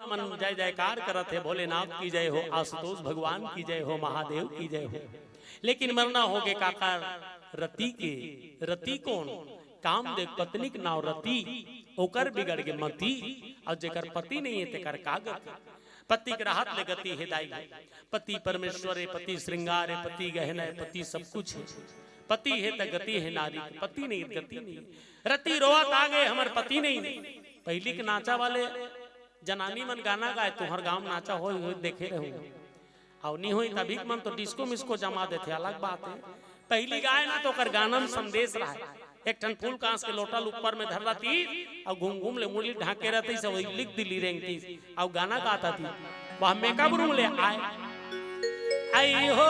मन जय जयकार करत है, भोलेनाथ की जय हो, आशुतोष भगवान की जय हो, महादेव की जय हो। लेकिन मरना हो गए काका रति के। रति कौन? कामदेव पत्नी के नाव रति, ओकर बिगड़ के मती, और जेकर पति नहीं है तेकर कागत। पति के राहत ले गति है दाई, पति परमेश्वर है, पति श्रृंगार है, पति गहना है, पति सब कुछ है। पति है तो गति है नारी, पति नहीं गति नहीं। रति रोवत आ गए हमर पति नहीं। पहली के नाचा वाले जनानी मन गाना गाए, तुहर गांव नाचा हो देखे रहो, और नहीं होई तभी मन तो डिस्को मिस्को जमा देते, अलग बात है। पहली गाय ना तो कर गाना में संदेश रहा है। एक टन फूल कांस के लोटल ऊपर में धर रहती और घूम घूम ले मुरली ढाके रहती, सब वही लिख दिली रेंगती और गाना गाता थी। वह मेकअप रूम ले आए, आई हो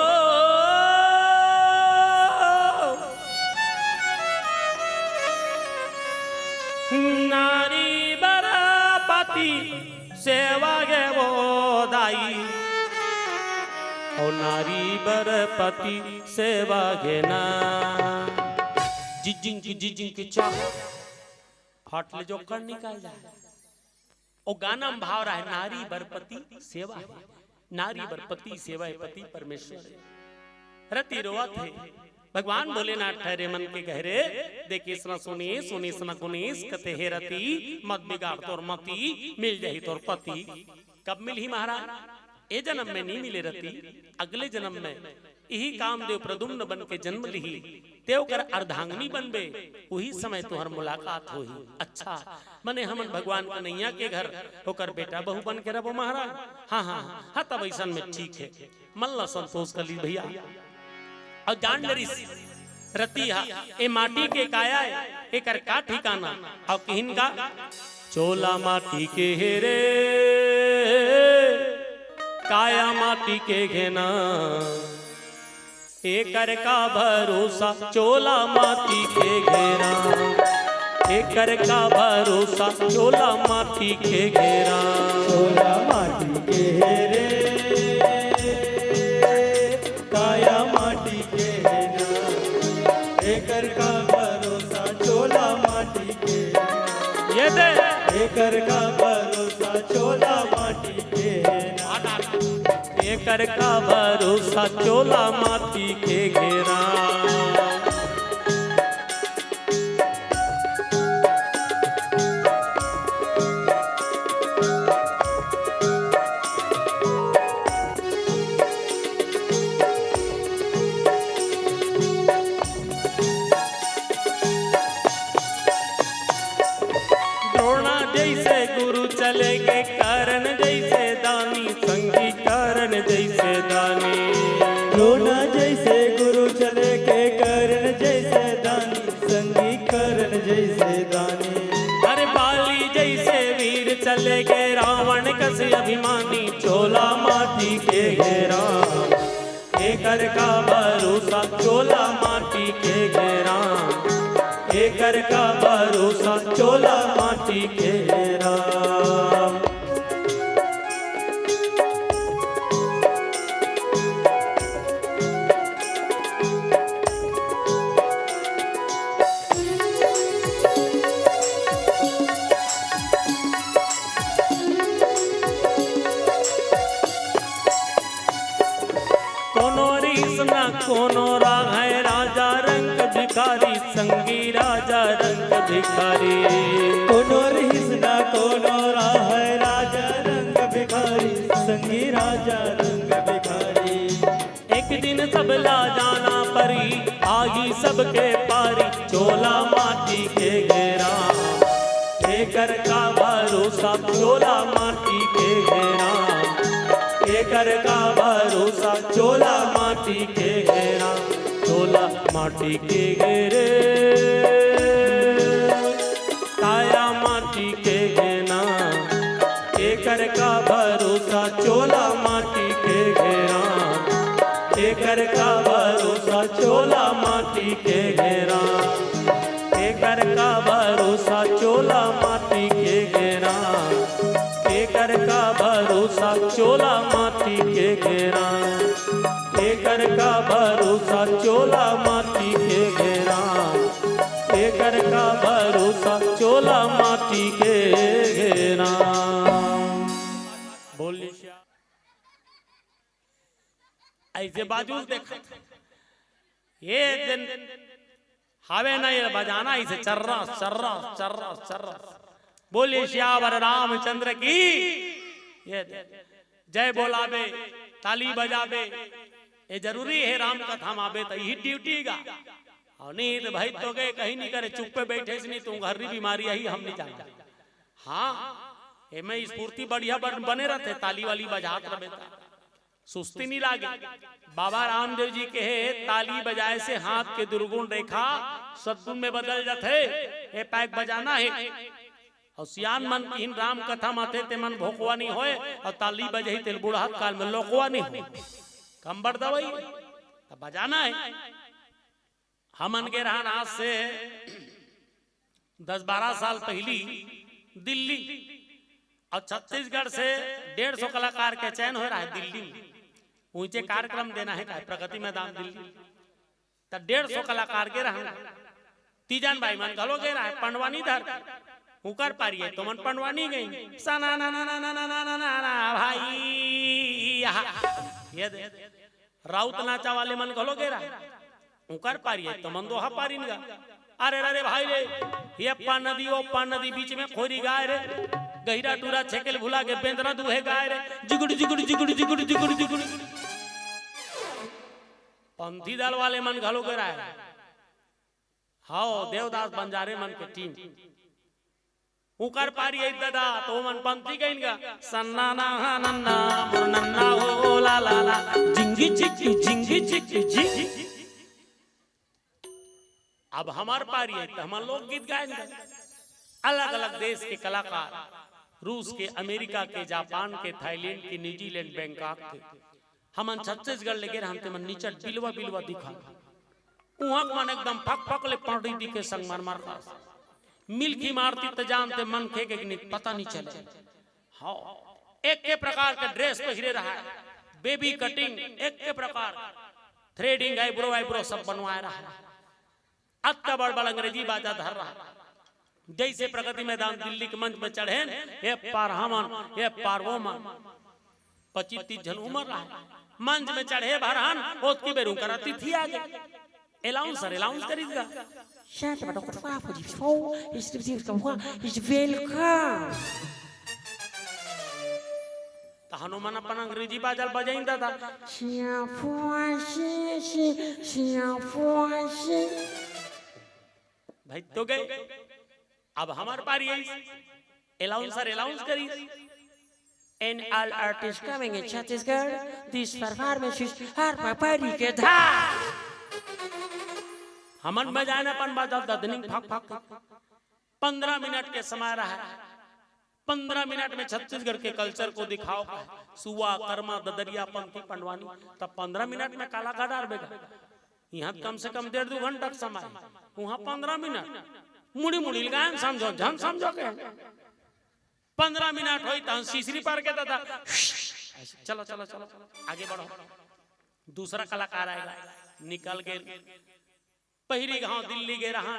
नारी बरापति सेवा गे वो दाई, और नारी बरपति सेवा गे ना। जिजिंग की चाह फाट ले जो कर निकाल जाए। ओ गाना में भाव रहा है नारी बरपति सेवा है, नारी बरपति सेवा है, पति परमेश्वर है। रति रोवत है, भगवान भोलेनाथ ठहरे मन के गहरे, देखिए सुना सुनिए सुनी सुना गुनीस कते हे रति, मत बिगाड़ तोर मती, मिल जाही तोर पति। कब मिल ही महाराज? ए जन्म में नहीं मिले रति, अगले जन्म में यही कामदेव प्रद्युम्न बन के जन्म ली, तेव कर अर्धांगिनी बनबे, वही समय तुहर मुलाकात होही। अच्छा मने हमन भगवान कन्हैया के घर होकर बेटा बहू बन के रहो महाराज। हाँ हाँ हाँ तब ऐसा में ठीक है, मल्ला संतोष कर ली भैया। और जान डरी रति ए माटी के काया एकर का ठिकाना, और किहिन का चोला माटी के हेरे, काया माटी के घेना, एकर का भरोसा चोला माटी के घेरा, एकर का भरोसा चोला माटी के घेरा। चोला माटी के हेरे, काया माटी के घेरा, एकर का भरोसा चोला माटी के, ये दे एकर का भरोसा चोला माटी के, एकर का भरोसा चोला माटी के घेरा। द्रोणा जैसे गुरु चले गए, करण जैसे दानी, संगी करण जैसे दानी। द्रोणा जैसे गुरु चले के, कर्ण जैसे दानी, संगी कर्ण जैसे दानी। अरे बाली जैसे वीर चले गए, रावण कस अभिमानी, चोला माटी के घेरा, एकर का भरोसा चोला माटी के घेरा, एकर का भरोसा चोला माटी के घेरा। कोनो राग है राजा रंग भिखारी, संगी राजा रंग भिखारी। कोनो रिसना कोनो राह है राजा रंग भिखारी, संगी राजा रंग भिखारी। एक दिन सबला जाना परी, आगी सबके पारी, चोला माटी के घेरा, एकर का भरोसा चोला माटी के घेरा, एकर का भरोसा चोला माटी के घेरा, चोला माटी के घेरे, काया माटी के घेना, एकर का भरोसा चोला माटी के घेरा, एकर का भरोसा चोला माटी के घेरा, एकर का भरोसा चोला माटी के घेरा, एकर का भरोसा चोला माटी के घेरा, एकर का भरोसा चोला माटी के घेरा, एकर का भरोसा चोला माटी के घेरा। ऐसे बाजू देखा ये दिन हावे ना ये बजाना इसे चर्रा चर्रा चर्रा चर्रा। बोलिए श्यावर रामचंद्र की ये जय बोलाबे ताली बजाबे ये जरूरी है राम कथा माबे तो यही ड्यूटी का। और नहीं तो भाई तो गए कहीं नहीं करे चुप पे बैठे से नहीं तुम घर की बीमारी आई हम नहीं जानते। हाँ ये में स्फूर्ति बढ़िया बने रहते ताली वाली बजात रहे सुस्ती नहीं लागे। बाबा रामदेव जी के ताली बजाए से हाथ के दुर्गुण रेखा सद्गुण में बदल जाते। ये पैक बजाना है और सियान मन की राम कथा माथे ते मन भोकवा नहीं होए और ताली बजाई तेल बुढ़ात काल में लोकवा नहीं हो कंबर दवाई तब बजाना है। हमन के रहन आज से 10-12 साल पहली दिल्ली और छत्तीसगढ़ से 150 कलाकार के चयन हो रहा है दिल्ली में। ऊंचे कार्यक्रम देना है प्रगति मैदान दिल्ली तो 150 कलाकार के रहन तीजन भाई मन गलो गे रहा है पंडवानी धर उकर पारिए तो मन पंडवानी गई सना ना ना ना ना ना ना ना ना भाई ये राउत नाचा वाले मन गलो गे रहा है उकर पारिए तो मन दोहा पारी निगा। अरे अरे भाई रे ये पा नदी बीच में खोरी गाय रे गहिरा टूरा छेकेल भुला के बेंदरा दुहे गाय रे जिगुड़ी जिगुड़ी जिगुड़ी जिगुड़ी जिगुड़ी जिगुड़ी। पंथी दल वाले मन घलो गे रहा है हाओ देवदास बंजारे मन के टीम उकर पारी है दादा तो मन पंथी गइन गा सन्ना ना नन्ना मुरनन्ना ओ ला ला ला जिंगी जिंगी जिंगी। अब हमार पारी है तो हम लोग गीत गाएंगे। अलग अलग देश के कलाकार रूस के अमेरिका के जापान के थाईलैंड के न्यूजीलैंड बैंकॉक के हमन छत्तीसगढ़ लेके रहते मन नीचट बिलवा बिलवा दिखा उहाँ मन एकदम फक फक ले पड़ी दी के संग मार मार खास मिल्की मारती तो जानते मन खे के पता नहीं चले। हाँ एक के प्रकार के ड्रेस पहरे रहा है बेबी कटिंग एक के प्रकार थ्रेडिंग आईब्रो सब बनवाए रहा है अत्ता बड़ बड़ अंग्रेजी बाजा धर रहा। जैसे प्रगति मैदान दिल्ली के मंच में चढ़े ये पार हमन ये पार वो मन 25-30 जन उमर रहा है मंच में चढ़े भरहन ओत की बेरू कर अतिथि आ गए अलाउंस करीगा तो हनुमान अपन अंग्रेजी बाजल बजाइन दादा भाई तो गए। अब हमार पारी है अलाउंस करी And all artists coming in Chhattisgarh, this performance is Harpapari के धार। हमन बजाना अपन बाजा ददनिंग फक फक 15 मिनट के समय रहा है। 15 मिनट में छत्तीसगढ़ के कल्चर को दिखाओ सुवा कर्मा ददरिया पंथी पंडवानी तब 15 मिनट में काला गाडार बेगा। यहाँ कम से कम 1.5-2 घंटा समय वहाँ 15 मिनट मुड़ी मुड़ी गायन समझो झन समझो के 15 मिनट होई तो सीसरी पार के दादा चलो चलो चलो आगे बढ़ो दूसरा कलाकार आएगा निकल के पहरी गांव दिल्ली के रहा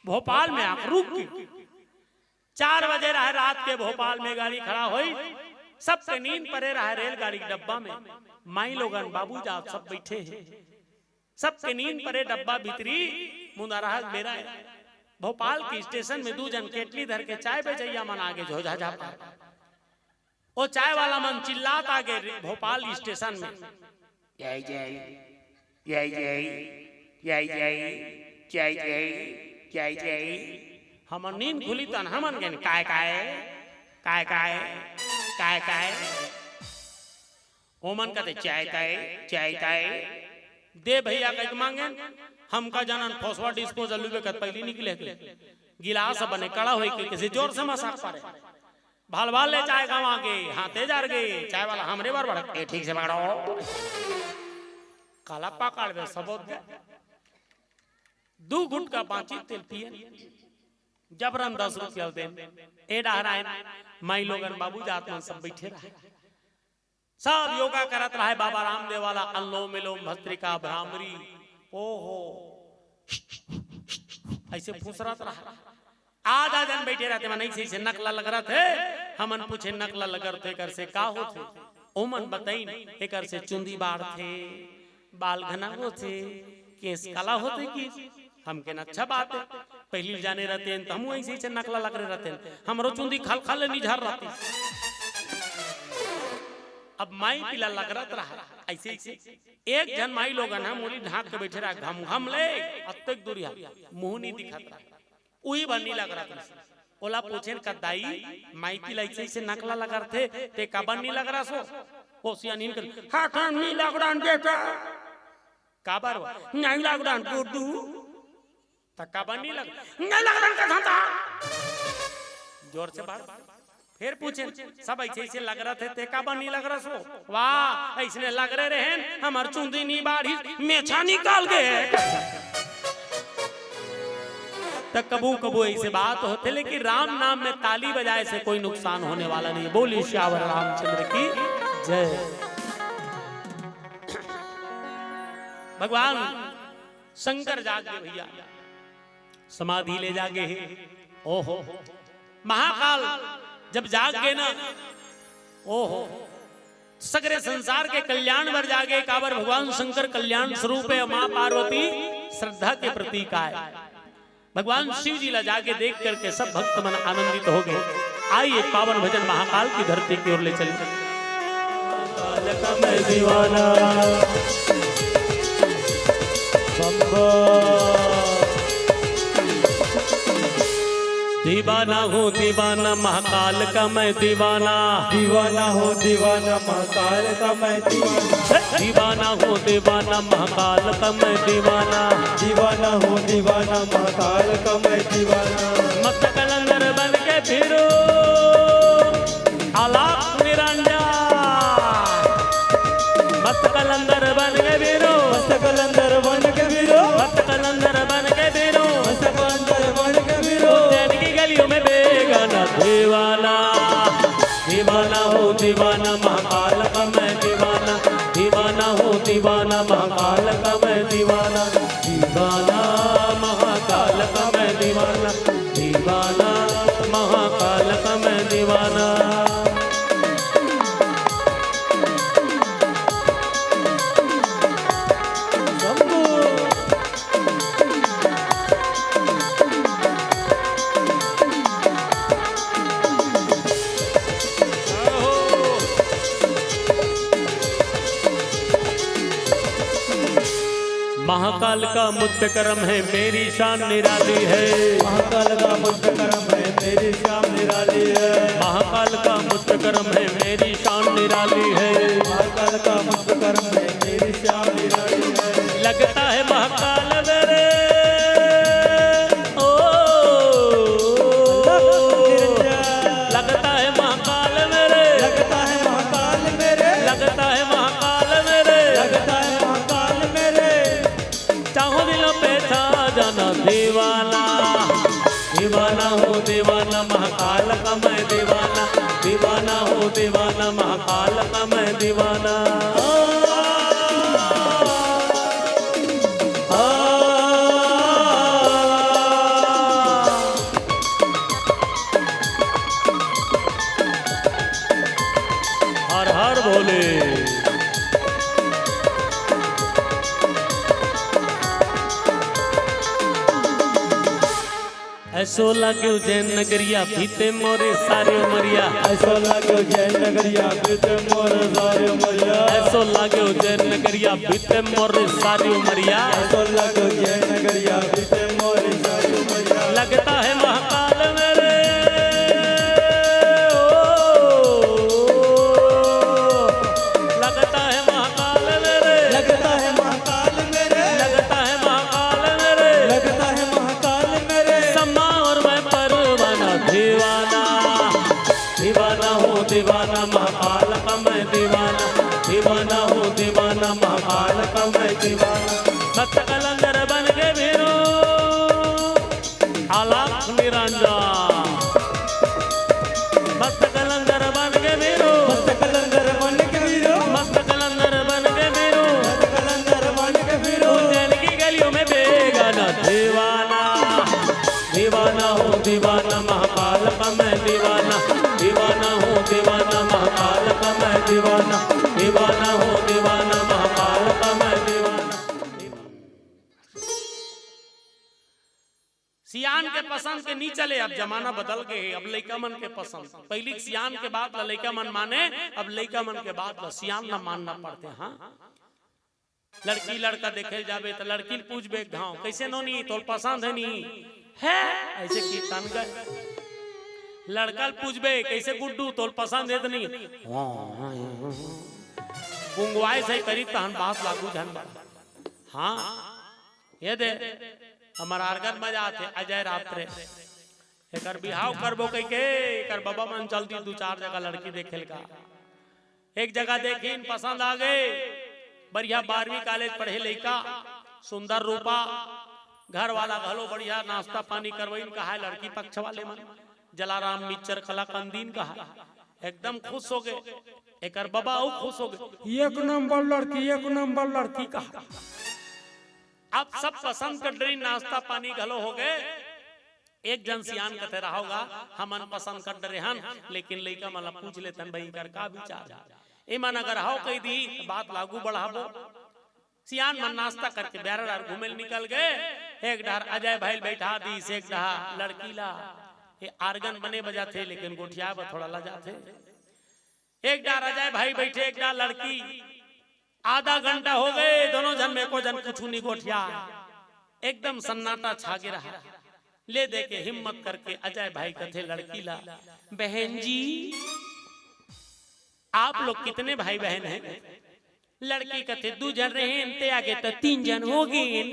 भोपाल में आप रुक 4 बजे रहा रात के भोपाल में गाड़ी खड़ा हुई सबके नींद पड़े रहा रेलगाड़ी के डब्बा में माई लोगन बाबू जात सब बैठे हैं सबके नींद पड़े डब्बा भीतरी मुंदा रहा मेरा है। भोपाल की स्टेशन में 2 जन केटली धर के चाय बेचैया मन आगे झोझा जा वो चाय वाला मन चिल्लात आगे भोपाल स्टेशन में जय जय जय जय जय जय जय जय जय जय। हमन नींद खुली तन हमन गन काय काय काय काय काय काय ओमन कहते चाय काय दे भैया कह मांगे हमका जानन फॉस्फोर डिस्पोजल लुबे कत पहली निकले गिलास बने कड़ा होई के किसी जोर से मसाक पारे भाल भाल ले चाय गावा के हाथे जार गए चाय वाला हमरे बार बढ़ ए ठीक से बाड़ो काला पकड़ दे सबोत 2 घुट का 5 तेल पिए जबरन 10 रुपया दे ए डहराए माई लोगन बाबू जात मन सब बैठे रहे सब योगा करत रहा है बाबा रामदेव वाला, अनुलोम विलोम भस्त्रिका भ्रामरी, ओहो ऐसे फूसरत रहा। आधा जन बैठे रहते मन ऐसे ऐसे नकला लग रहा थे। हमन पूछे नकला लगर थे कर से का होते, ओमन बताइन एकर से चुंदी बाढ़ थे, बाल घना होते, केस काला होते की। हम के अच्छा बात है, पहली जाने रहते हैं तो हम ऐसे ऐसे नकला लग रहे रहते हैं, हमरो चुंदी खाल खाल निझार रहती। अब माई पिला लग रहा ऐसे ऐसे एक जन माई लोग ना मोली ढाक के बैठे रहा, घम घम ले अतक दूरिया मुंह नहीं दिखत रहा, वही बनी लग रहा था। ओला पूछे का दाई माई पिला ऐसे ऐसे नकला लग रहे थे ते का बनी लग रहा सो ओसिया नीन कर हाथ नहीं लग रहा बेटा काबर नहीं लग रहा गुड्डू तक्का बनी लग नहीं लग रहा का था जोर से बात। फिर पूछे सब ऐसे ऐसे लग रहे थे ते का बनी लग रहा सो, वाह ऐसने लग रहे रहन हमार चुंदी नहीं बाढ़ी मेछा निकाल गए। तो कबू कबू ऐसे बात होते, लेकिन राम नाम में ताली बजाए से कोई नुकसान होने वाला नहीं। बोली श्यावर रामचंद्र की जय। भगवान शंकर जागे भैया समाधि ले जागे है। ओहो महाकाल जब जाग गए ना, ओहो सगरे संसार के कल्याण भर जागे। काबर भगवान शंकर कल्याण स्वरूप है, मां पार्वती श्रद्धा के प्रतीक है। भगवान शिव जी ला जाके देख करके सब भक्त मन आनंदित हो गए। आइए पावन भजन महाकाल की धरती की ओर ले चले। काल का मैं दीवाना दीवाना हूँ दीवाना महाकाल का मैं दीवाना, दीवाना हो दीवाना महाकाल का मैं दीवाना, दीवाना हूँ दीवाना महाकाल का मैं दीवाना, दीवाना हो दीवाना महाकाल का मैं दीवाना। मस्त कलंदर बन के फिरो आलाप निरंजन, मस्त कलंदर बन के फिरो, मस्त कलंदर बन के फिरो, मस्त कलंदर बन के फिरो, मस्त कलंदर बन के फिरो। गलियों में बेगाना दीवाना, दीवाना हो दीवाना महाकाल का मैं दीवाना, दीवाना हो दीवाना महाकाल का मैं दीवाना, दीवाना महाकाल का मैं दीवाना, दीवाना महाकाल का मैं दीवाना। महाकाल का मुक्त करम है मेरी शान निराली है, महाकाल का मुक्त करम है मेरी शान निराली है, महाकाल का मुक्त करम है मेरी शान निराली है, महाकाल का मुक्त करम है मेरी शान निराली है। लगता है महाकाल मेरे ओ, लगता है महाकाल मेरे, लगता है महाकाल मेरे, लगता है महाकाल मेरे, लगता है महाकाल मेरे। चाहो दिलों पे था जाना दीवाना, दीवाना हो दीवाना महाकाल का मैं दीवाना, दीवाना हो दीवाना महाकाल का मैं दीवाना। हर हर बोले ऐसो लाग्यो जैन नगरिया बीते मोरे सारे उमरिया, ऐसो लाग्यो जैन नगरिया बीते मोरे सारे उमरिया, ऐसो लाग्यो जैन नगरिया बीते मोरे सारी उमरिया, ऐसो लाग्यो जैन नगरिया बीते मोरे सारे उमरिया। लगता है महाकाल मेरे लगता है महाकाल मेरे, लगता है महाकाल मेरे, लगता है महाकाल मेरे, लगता है महाकाल मेरे। सम्मा और मैं परवाना दीवाना, दीवाना हो दीवाना महाकाल का मैं दीवाना, दीवाना हो दीवाना महाकाल का मैं दीवाना। मस्त कलंदर बन के फिरो आलाप निरंजन, मस्त कलंदर बन के फिरो, मस्त कलंदर बन के फिरो, सियान के पसंद के नहीं चले, अब जमाना बदल गए, अब लड़का मन के पसंद। पहली सियान के बाद लड़का मन माने, अब लड़का मन के बाद सियान ना मानना पड़ते। हाँ, लड़की लड़का देखे जाबे तो लड़की पूछबे गाँव कैसे नोनी तोल पसंद है नहीं है, ऐसे कीर्तन गए। लड़का पूछबे कैसे गुड्डू तोल पसंद है तो नहीं, गुंगवाई से करी तहन बात लागू झन। हाँ, ये दे हमारा आर्गन मजा आते अजय रात्रे एक बिहाव करबो कह के एक बाबा मन चलती 2-4 जगह लड़की देखे का। एक जगह देखी पसंद आ गए, बढ़िया 12वीं कॉलेज पढ़े लड़का, सुंदर रूपा, घर वाला घलो बढ़िया नाश्ता पानी करवाइन कहा, लड़की पक्ष वाले मन जलाराम मिच्चर कला कंदीन कहा, एकदम खुश हो गए। एक बाबा और खुश हो गए, एक नंबर लड़की कहा। अब सब पसंद कर रही, नाश्ता पानी घलो हो गए। एक जन सियान कथे रहा होगा हमन पसंद कर डरे हन, लेकिन लइका मला पूछ लेतन भाई कर का विचार ए मन अगर हाउ कह दी बात लागू बढ़ाबो। सियान मन नाश्ता करके ब्यार घूमे निकल गए। एक डर अजय भाई बैठा दी, एक डहा लड़की ला ये आर्गन बने बजा थे, लेकिन गोठिया थोड़ा लजा थे। एक डार अजय भाई बैठे, एक डार लड़की। आधा घंटा हो गए, दोनों जन में को जन कुछ नहीं गोठिया, एकदम सन्नाटा छागे रहा। ले दे के हिम्मत करके अजय भाई कथे लड़की ला, बहन जी आप लोग कितने भाई बहन हैं? लड़की कथे 2 जन रहे, इनते आगे तो 3 जन हो गए।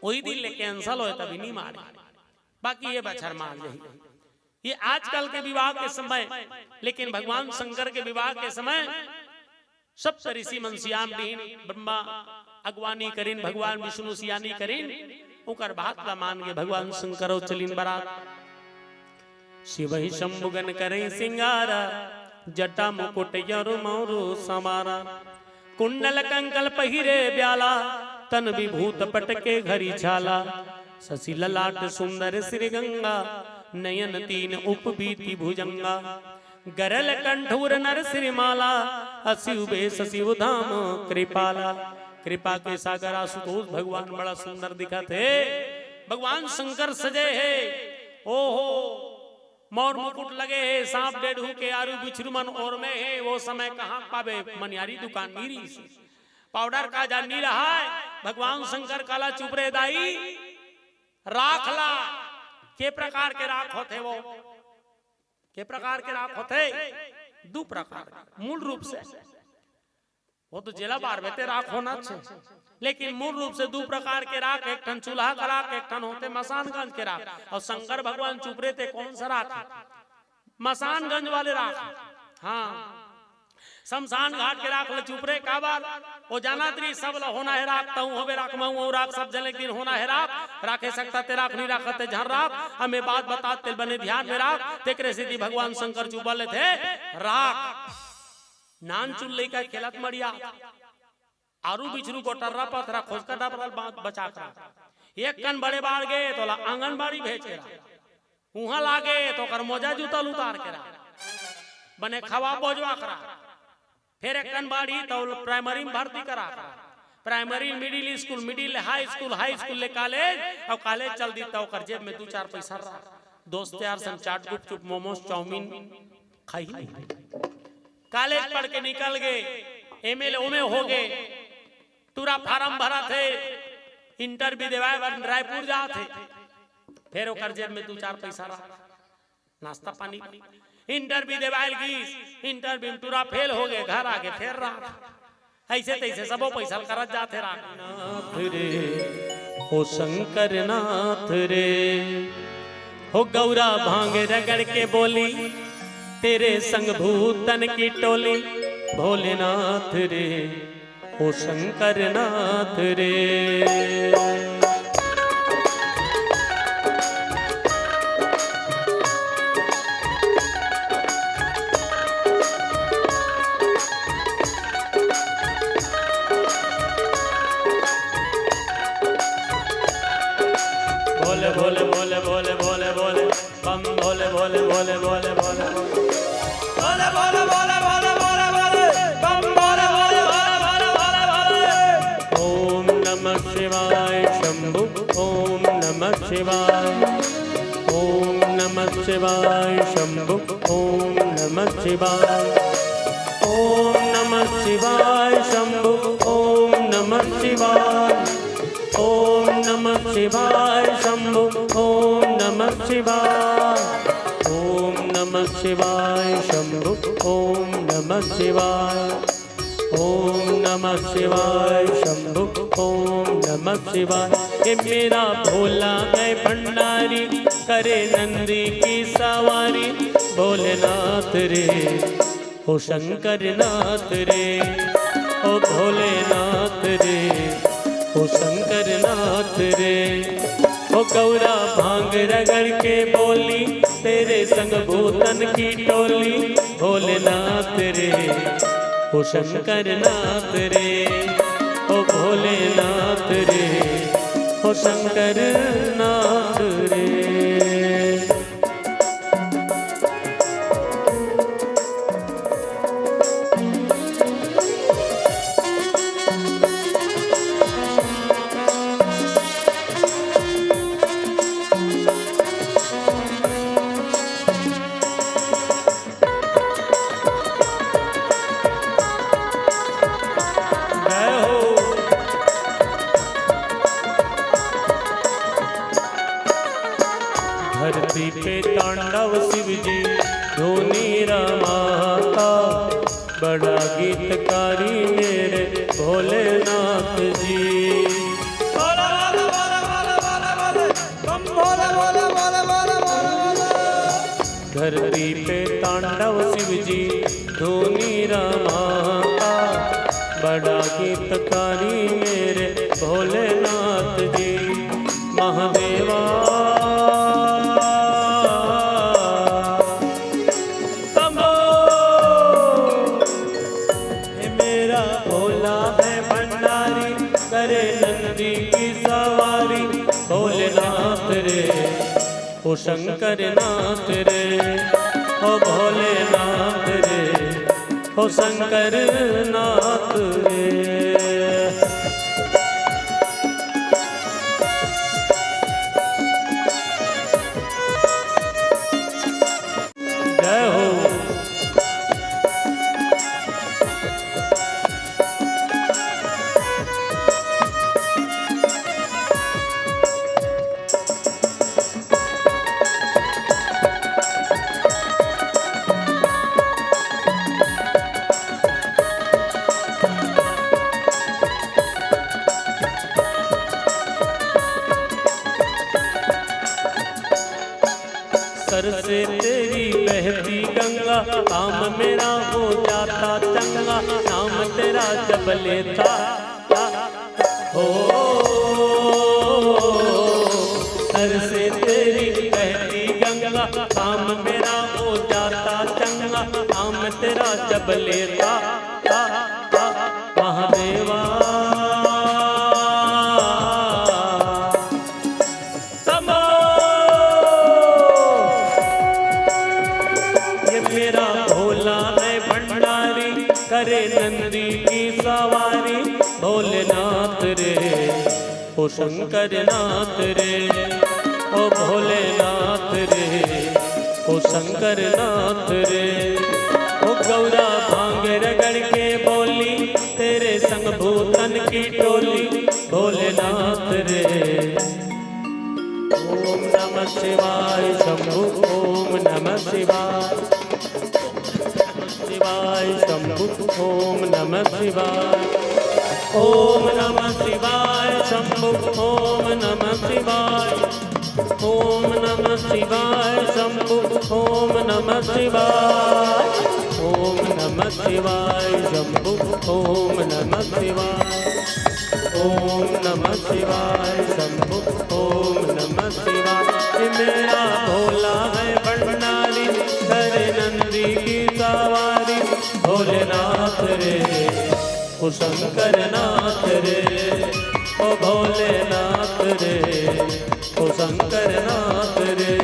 वही दिन ले कैंसल हो तभी नहीं मारे, बाकी ये बछर मान जाए। ये आजकल के विवाह के समय, लेकिन भगवान शंकर के विवाह के समय सब ऋषि मन सियाम दीन ब्रह्मा अगवानी करीन, भगवान विष्णु सियानी करीन, उकर बात ला मान के भगवान शंकर चलीन बरात। शिव ही शंभुगन करे सिंगारा, जटा मुकुट यरु मौरु समारा, कुंडल कंकल पहिरे ब्याला, तन विभूत पटके घरी छाला, शशि ललाट सुंदर श्री गंगा, नयन 3 उपबीति भुजंगा, गरल कंठूर नर श्रीमाला, असिव बेस शिव धाम कृपाला। कृपा के सागर आशुतोष भगवान बड़ा सुंदर दिखा थे। भगवान शंकर सजे है, ओहो मोर मुकुट लगे है, सांप डेढ़ू के आरु बिछरू मन और में है। वो समय कहाँ पावे, मनियारी दुकान नीरी पाउडर का जान नहीं रहा है। भगवान शंकर काला चुपरे दाई राखला के प्रकार के राख होते, वो के प्रकार के राख होते 2 प्रकार। मूल रूप से वो तो जिला बार बेते राख होना चाहिए, लेकिन मूल रूप से 2 प्रकार के राख, एक ठन चूल्हा का राख, एक ठन होते मसानगंज के राख। और शंकर भगवान चुपरे थे कौन सा राख? मसानगंज वाले राख। हाँ, शमशान घाट के राख चुपरे का बार वो जाना तरी सब होना है राख, तू होवे राख मऊ राख सब जले दिन होना है राख। राखे सकता ते राख नहीं राखते झर राख। हमें बात बता तेल बने ध्यान में राख। तेकरे सीधी भगवान शंकर चुबले थे राख। नान चुल्ले का खेलत मरिया आरू बिछरू गोटर्रा पथरा खोजका डबरल बात बचा कर एक कन बड़े बाढ़ गए तो आंगनबाड़ी भेजे वहां लागे तो कर मोजा जूता उतार के बने खवा बोझवा करा। फिर एक कन बाड़ी तो प्राइमरी में भर्ती करा, primary middle school, middle high school ले कॉलेज, और कॉलेज चल दी तो कर जेब में 2-4 पैसा रहा। दोस्त यार सन चाट गुपचुप मोमोस चाउमीन खाई। कॉलेज पढ़ के निकल गए, एमएलए में हो गए, पूरा फार्म भरा थे, इंटरव्यू देवाए रायपुर जा थे। फिर ओकर जेब में 2-4 पैसा रहा, नाश्ता पानी। इंटरव्यू देवायल की, इंटरव्यू में पूरा फेल हो गए, घर आके फिर रहा। ऐसे तैसे सबो पैसा करत जाते रहा। नाथ रे हो शंकर नाथ रे, हो गौरा भांग रगड़ के बोली, तेरे संग भूतन की टोली। भोलेनाथ रे ओ शंकर नाथ रे। भोले भोले भोले भोले भोले भोले बम भोले भोले भोले भोले भोले भोले भोले भोले भोले भोले भोले बम भोले भोले भोले भोले भोले भोले। ओम नमः शिवाय शंभु, ओम नमः शिवाय। ओम नमः शिवाय शंभु ओम नमः शिवाय। ओम नमः शिवाय शंभु ओम नमः शिवाय। ओम नमः शिवाय शंभु ओम नमः शिवाय। ओम नमः शिवाय शंभु ओम नमः शिवाय। ओम नमः शिवाय शंभु ओम नमः शिवाय। ये मेरा भोला है भंडारी करे नंदी की सवारी। भोलेनाथ रे ओ शंकर नाथ रे ओ भोलेनाथ रे ओ शंकर नाथ रे। ओ गौरा भांग रगड़ के बोली तेरे संग भूतन की टोली। भोलेनाथ रे ओ शंकर नाथ रे ओ भोलेनाथ रे ओ शंकर नाथ रे। धरती पे तांडव शिव जी धोनी रमाता। बड़ा गीतकारी मेरे भोलेनाथ जी। धरती पे तांडव शिव जी धोनी रमाता। बड़ा गीतकारी मेरे भोलेनाथ जी। महादेवा ओ शंकर नाथ रे ओ भोलेनाथ रे ओ शंकर नाथ रे। जय हो। सर से तेरी बहती गंगा काम मेरा हो जाता चंगा। नाम तेरा जब लेता हो। सर से तेरी बहती गंगा काम मेरा हो जाता चंगा। नाम तेरा जब लेता महादेवा। मेरा भोला है भंडारी करे नंदी की सवारी। भोलेनाथ रे ओ शंकर नाथ रे ओ भोलेनाथ रे ओ शंकर नाथ रे। ओ गौरा भांग रगड़ के बोली तेरे संग भूतन की टोली। भोलेनाथ रे ओम नमः शिवाय शंभु ओम नमः शिवाय। शिवाय शंभु ओम नमः शिवाय। ओम नमः शिवाय शंभु ओम नमः शिवाय। ओम नमः शिवाय शंभु ओम नमः शिवाय। ओम नमः शिवाय शंभु ओम नमः शिवाय। ओम नमः शिवाय शंभु ओम नमः शिवाय। मेरा भोला है भंडारी करे नंदी की सवारी। भोलेनाथ रे ओ शंकर नाथ रे ओ भोलेनाथ रे ओ शंकर नाथ रे।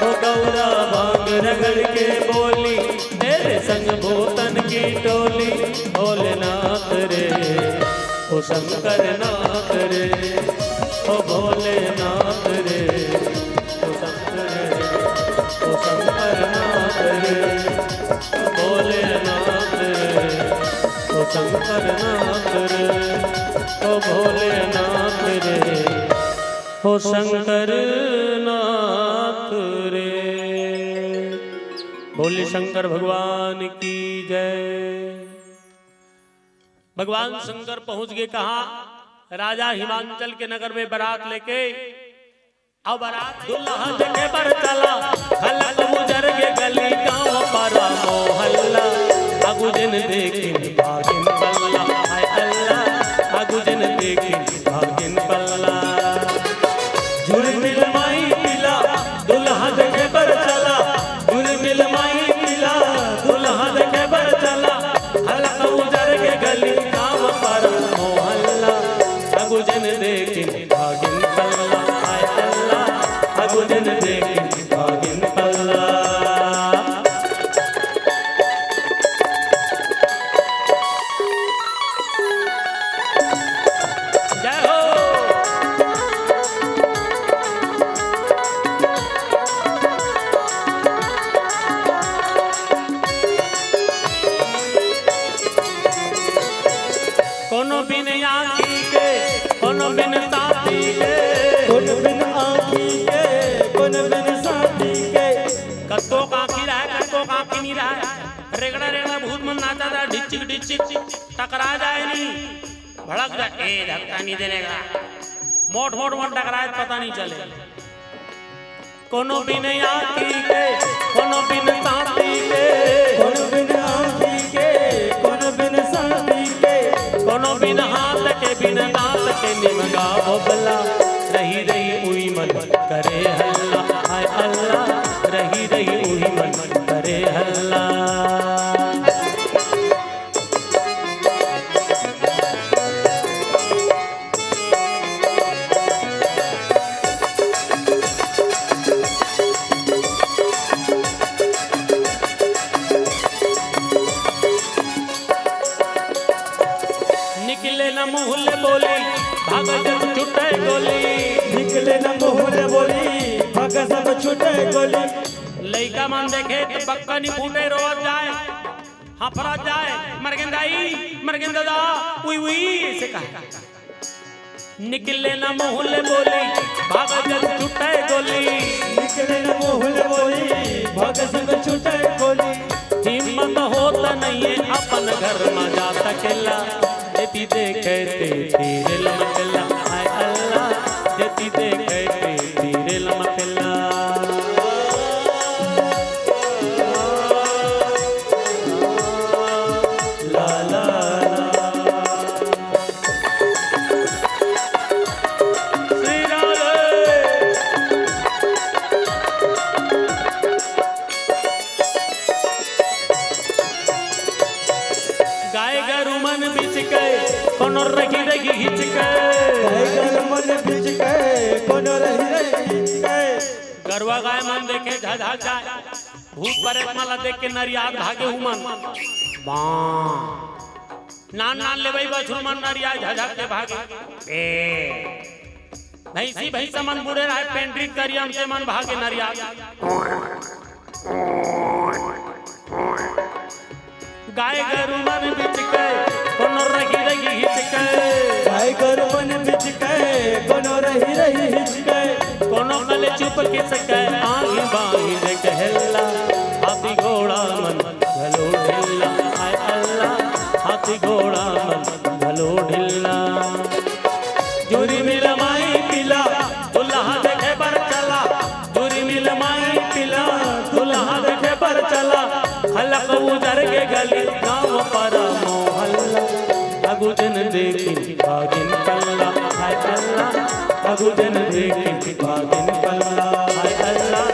ओ गौरा भांग रगड़ के बोली तेरे संग भूतन की टोली। भोलेनाथ रे ओ शंकर नाथ रे ओ भोलेनाथ शंकर नाथ रे, ओ भोलेनाथ रे, हो शंकर नाथ रे। बोले शंकर भगवान की जय। भगवान शंकर पहुंच गए कहा? राजा हिमांचल के नगर में बारात लेके। अब बारात दुल्हा देखे पर चला, खलक गुजर के गली गांव पारा मोहल्ला। अगुजन देखिन भागिन पल्ला, हाय अल्लाह अगुजन देखिन भागिन पल्ला। झुरमिल माई पिला दुल्हा देखे पर चला, झुरमिल माई पिला दुल्हा देखे पर चला। खलक गुजर के गली गांव पारा मोहल्ला। अगुजन देखिन भागिन पल्ला, हाय अल्लाह अगुजन देखिन भागिन पल्ला। जय हो। कोनो बिन आँखी के, कोनो बिन साथी के, कौन बिन आँखी के, कौन बिन साथी के। कत्तो काकी रहा है, कत्तो काकी नहीं रहा है। रेगड़ा रेगड़ा भूत मन नाचा था, ढिचिक ढिचिक टकरा जाए नहीं, भड़क जाए, ए धक्का नहीं देने का, मोट मोट मोट टकराए पता नहीं चले। कोनो बिन आँखी के, कोनो बिन साथी के, कौन बिन आँखी के, कौन बिन साथी के। कोनो बिन हाथ के, बिन दांत के निमगा बोबला। रही रही उई मन करे हल्ला, हाय अल्लाह रही रही उई मन करे हल्ला। निकले न मुहले बोली, भाग जब छुटे गोली। निकले न मुहले बोली, भाग सब छूटे गोली। लइका मन देखे तो पक्का नहीं फूटे, रोज जाए हफरा जाए, मरगन दादा उई उई ऐसे कहा। निकले न मुहले बोली, भाग जब छुटे गोली। निकले न मुहले बोली, भाग सब छूटे गोली। हिम्मत होता नहीं है अपन घर में जा सकेला। जति देखे तेरे लमकला, हाय अल्लाह जति देखे तेरे लमकला। ला ला श्री राधे। गाय गरु मन बिच गए, कोनो रगी रगी हिच गए। गाय मन बिच गए, कोनो रही रही हिच गए। गरवा गाय मन देखे झझक जाए, भूत प्रेत माला देख के नरियाद भागे हुमन। नान नान ले भाई बछरू मन नरिया झझक के भागे। भैंसी भैंसा मन बुढ़े रहे, पेंट्रीट करियम से मन भागे नरियाद। गाय गरु मन बिच गए, कोनो रगी रगी हिच गए। गाय गरु मन बिच गए, कोनो रही रही हिच गए। कोनो गले चुप किस गए, आही बाही दे कहला। हाथी घोड़ा मन घलो ढिल्ला, हाय अल्लाह हाथी घोड़ा मन घलो ढिल्ला। जुरी मिल माई पिला दुल्हा देखे पर चला, जुरी मिल माई पिला दुल्हा देखे पर चला। खलक उजर के गली गाँव पारा मोहल्ला। अगुजन देखी भागिन पल्ला, हाय अल्लाह अगुजन देखी भागिन पल्ला, हाय अल्लाह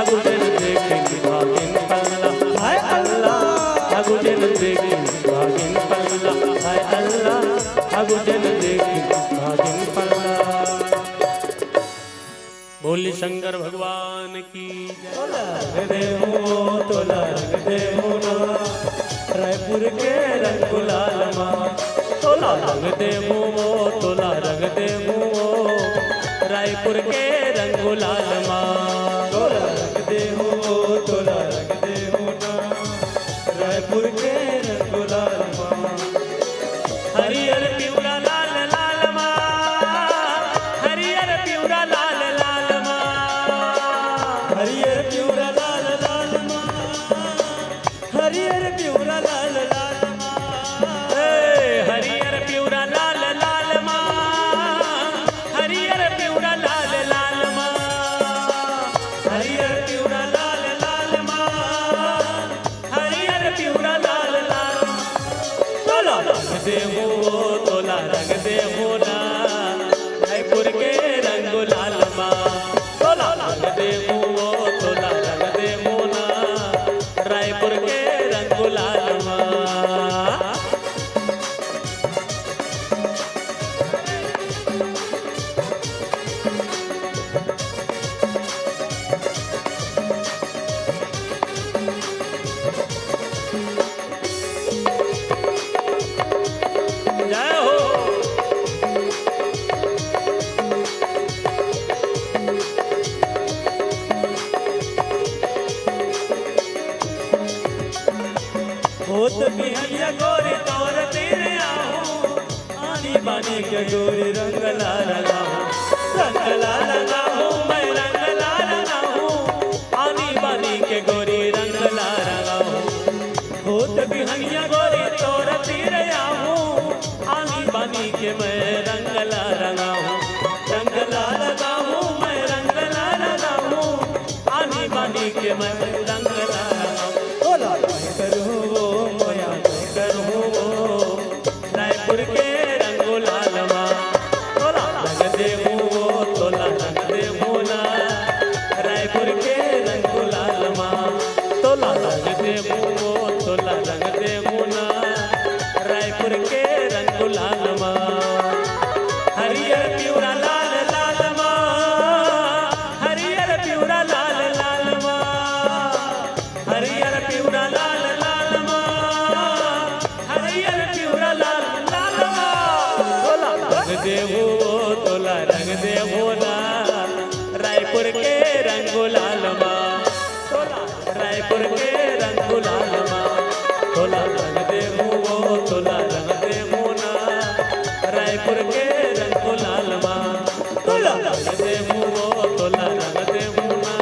अगुजन देखी भागिन पल्ला, हाय अल्लाह अगुजन देखी भागिन पल्ला, हाय अल्लाह अगुजन देखी भागिन पल्ला। बोली शंकर भगवान की जय। दे हो तो लग दे हो ना, रायपुर के रंग गुलाल माँ। तोला रंग दे मुँह, तोला रंग दे मुँह, रायपुर के रंग गुलाल माँ। तोला रंग दे हो, तोला रंग दे हो ना, रायपुर के रंग गुलाल माँ। तोला रंग दे होना रायपुर के रंग लाल माँ तोला रंग दे वो तोला रंग दे होना रायपुर के रंग लाल माँ जय हो होत बिहनिया गोरी तोर तेरे आहूं आनी बानी के गोरी रंग ला लगाऊं मैं रंग ला लगाऊं आनी बानी के गोरी रंग ला लगाऊं होत बिहनिया गोरी तोर तेरे आहूं आनी बानी के मैं रंग ला लगाऊं मैं रंग ला लगाऊं आनी बानी के मैं रंग ला लगाऊं तोला करूं वो मोया करूं वो रायपुर के रंग लाल माँ तोला रंग दे वो तोला रंग दे मोना रायपुर के रंग लाल माँ तोला रंग दे वो तोला रंग दे मोना रायपुर के रंग लाल माँ हरियर पिवरा लाल लाल माँ हरियर पिवरा लाल लाल माँ हरियर पिवरा लाल लाल माँ हरियर पिवरा लाल लाल माँ तोला रंग देवो तोला रंग देवो ना रायपुर के रंग लाल माँ तोला रायपुर के रंग लाल माँ तोला रंग देवो तोला रंग देवो ना रायपुर के रंग लाल माँ तोला रंग देवो तोला रंग देवो ना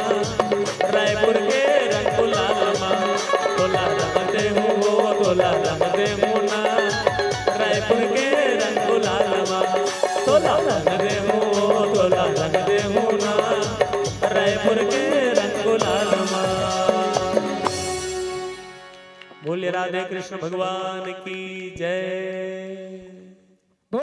रायपुर के रंग लाल माँ तोला रंग देवो तोला रंग देवो ना रायपुर के रंग लाल माँ तोला रंग देवो तोला रंग देवो ना रायपुर के रंग लाल माँ बोले राधे कृष्ण भगवान की जय।